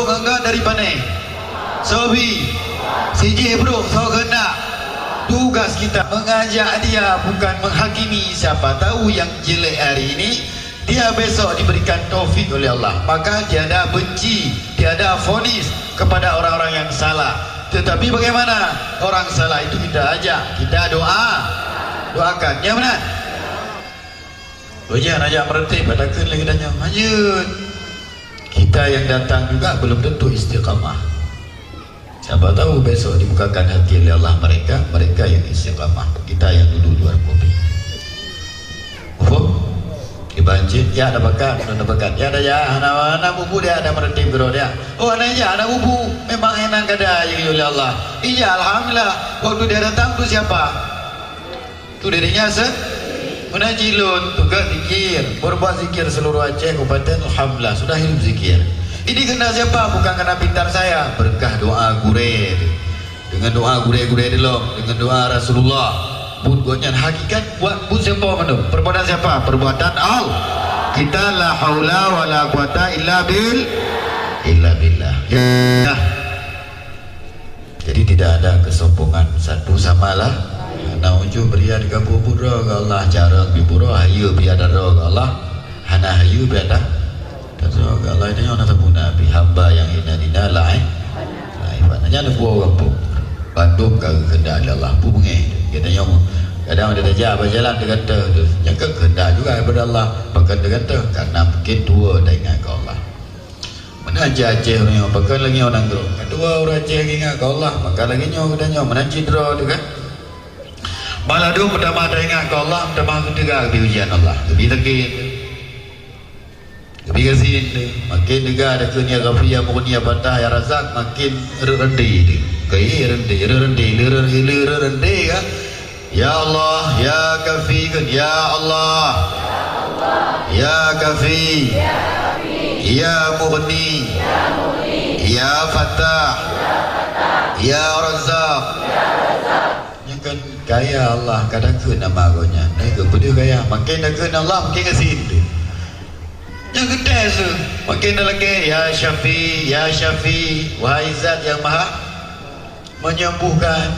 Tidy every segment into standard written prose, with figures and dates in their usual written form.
Duduk angkat dari panai Sobi Sijih bro, so kena. Tugas kita mengajak dia, bukan menghakimi. Siapa tahu yang jelek hari ini, dia besok diberikan taufik oleh Allah. Maka tiada benci, tiada vonis kepada orang-orang yang salah. Tetapi bagaimana? Orang salah itu kita ajak, kita doakan. Ya benar? Jangan ajak merentih, padakan lagi tanya. Lanjut. Kita yang datang juga belum tentu istiqamah. Siapa tahu besok dibukakan hati oleh Allah mereka yang istiqamah, kita yang dulu luar kopi. Dibanjir, ya ada bakat, ya ada ya, anak bubu dia ada merentih bro dia. Oh anaknya anak bubu, memang enak ada yang oleh Allah. Iya alhamdulillah. Waktu dia datang tu siapa? Tu dirinya menajilun, tugas zikir, berbuat zikir seluruh Aceh Kabupaten. Alhamdulillah sudah hidup zikir. Ini kena siapa? Bukan kena pintar saya. Berkah doa gure. Dengan doa gure-gure dulu. Dengan doa Rasulullah. Buatnya hakikat buat siapa mana? Perbuatan siapa? Perbuatan Allah. Kita la haula wa la quwata illa billah. Ya. Jadi tidak ada kesombongan satu sama lah. Nah uju beriya di kampung pura ke Allah. Cara biburo hayu biada ke Allah. Hana hayu biada. Allah ini orang sabuna bi hamba yang ina dina lain. Maknanya ada buah orang pun. Bandung ke kehendak Allah pun bengi. Katanya kadang dia tajak berjalan dia kata yang ke kehendak juga daripada Allah. Bahkan dia kata karena mungkin tua dah ingat ke Allah. Mana Aceh ni bahkan lagi orang tu. Kedua orang Aceh ingat ke Allah. Maka lagi nyo katanya menanci dro tu kan. Baladu pertama dah ingat ke Allah, pertama ketiga di ujian Allah. Lebih takut. Lebih kasih makin negara ada kunia gafiyah munia patah ya razak makin rendah kaya rendah ya. Ya Allah ya kafi kan ya Allah ya kafi ya mughni ya fatah ya razak. Yang kan kaya Allah kadang ke nama agonya naik ke pada kaya makin ke Allah makin kasih itu. Yang gede tu makin lagi ya Syafi wahai zat yang maha menyembuhkan.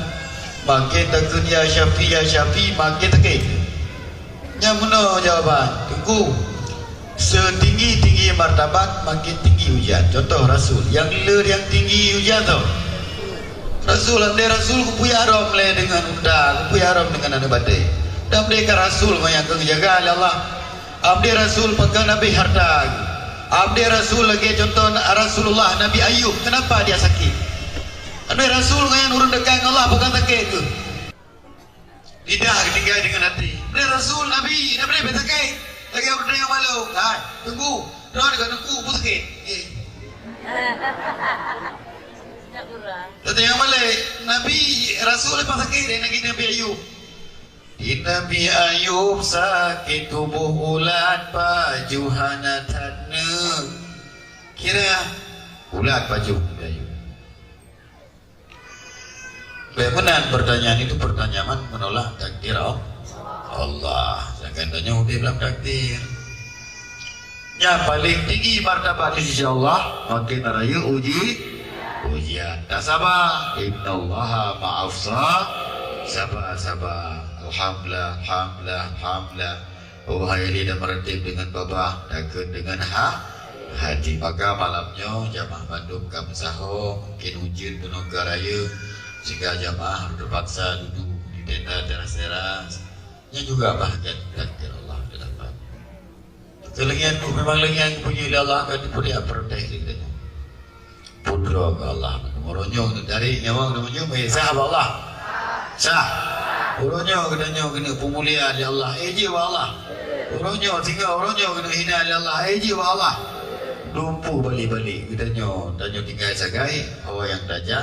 Makin takut ya Syafi makin takut. Yang mana jawapan? Tunggu. Setinggi-tinggi martabat makin tinggi ujian. Contoh Rasul yang yang tinggi ujian tu Rasul kupuya haram dengan undang, kupuya haram dengan anak badai. Dan mereka Rasul yang kejaga oleh Allah. Abdi Rasul pegang Nabi harta. Abdi Rasul lagi contoh Rasulullah Nabi Ayub. Kenapa dia sakit? Abdi Rasul yang urun dekat Allah bukan sakit tu. Lidah tinggal dengan hati. Abdi Rasul Nabi sakit. Lagi abdi yang malu. Hai, tunggu. Doa dengan aku pun sakit. Tadi yang malu Nabi Rasul lepas sakit dia lagi Nabi Ayub. Nabi Ayub sakit tubuh ulat baju hanatannya. Kira ulat baju Nabi Ayub. Benar pertanyaan itu pertanyaan menolak takdir Allah. Jangan tanya dia bilang takdir. Yang paling tinggi martabat di sisi Allah makin raya ujian. Tak sabar. Innallaha ma'af sabar. Alhamdulillah. Oh hayali dan merentip dengan babah takut dengan hati. Maka malamnya jamaah Bandung kami sahur mungkin hujan penuh raya sehingga jamaah terpaksa duduk di tenda teras-teras. Yang juga bahagian takdir Allah dapat. Kelengian tu memang lengian punya Allah kan punya protek kita. Pudra ke Allah. Nomornya dari nyawa namanya sah Allah. Sah. Orangnya kena pemulihan ya Allah. Jiwa Allah. Orangnya tinggal orangnya kena hina ya Allah. Jiwa Allah. Lumpuh balik-balik. Tanya tinggal sagai. Orang yang tajak.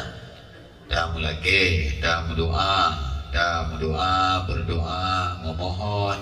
Dah mulai dah berdoa, berdoa, memohon.